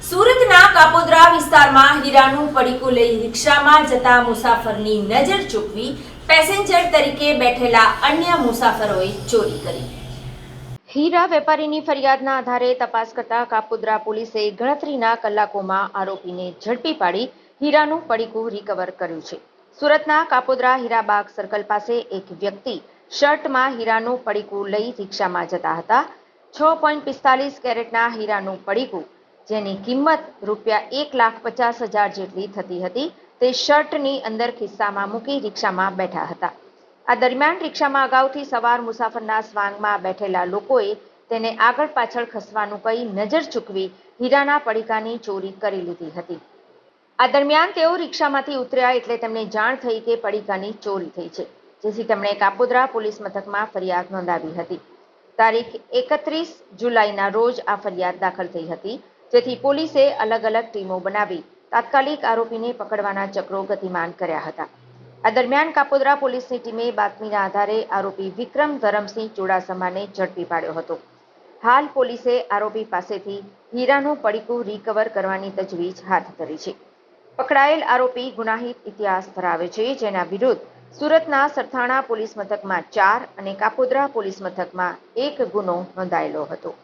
સુરતના કાપોદ્રા વિસ્તારમાં હીરાનું પડીકું લઈ રિક્ષામાં જતા મુસાફરની નજર ચૂકવી પેસેન્જર તરીકે બેઠેલા અન્ય મુસાફરોએ ચોરી કરી। હીરા વેપારીની ફરિયાદના આધારે તપાસ કરતા કાપોદ્રા પોલીસે ગણતરીના કલાકોમાં આરોપીને ઝડપી પાડી હીરાનું પડીકું રિકવર કર્યું છે। સુરતના કાપોદ્રા હીરાબાગ સર્કલ પાસે એક વ્યક્તિ શર્ટમાં હીરાનું પડીકું લઈ રિક્ષામાં જતા હતા। 6.45 કેરેટના હીરાનું પડીકું, જેની કિંમત ₹1,50,000 જેટલી થતી હતી, તે શર્ટની અંદર ખિસ્સામાં મૂકી રિક્ષામાં બેઠા હતા। આ દરમિયાન રિક્ષામાં અગાઉથી સવાર મુસાફરના સ્વાંગમાં બેઠેલા લોકોએ તેને આગળ પાછળ ખસવાનું કહી નજર ચૂકવી હીરાના પડીકાની ચોરી કરી લીધી હતી। આ દરમિયાન તેઓ રિક્ષામાંથી ઉતર્યા એટલે તેમને જાણ થઈ કે પડીકાની ચોરી થઈ છે, જેથી તેમણે કાપોદ્રા પોલીસ મથકમાં ફરિયાદ નોંધાવી હતી। તારીખ 31 જુલાઈના રોજ આ ફરિયાદ દાખલ થઈ હતી, જેથી પોલીસે અલગ અલગ ટીમો બનાવી તાત્કાલિક આરોપીને પકડવાના ચક્રો ગતિમાન કર્યા હતા। આ દરમિયાન કાપોદ્રા પોલીસની ટીમે બાતમીના આધારે આરોપી વિક્રમ ધરમસિંહ ચુડાસમાને ઝડપી પાડ્યો હતો। હાલ પોલીસે આરોપી પાસેથી હીરાનું પડીકું રિકવર કરવાની તજવીજ હાથ ધરી છે। પકડાયેલ આરોપી ગુનાહિત ઇતિહાસ ધરાવે છે, જેના વિરુદ્ધ સુરતના સરથાણા પોલીસ મથકમાં 4 અને કાપોદ્રા પોલીસ મથકમાં 1 ગુનો નોંધાયેલો હતો।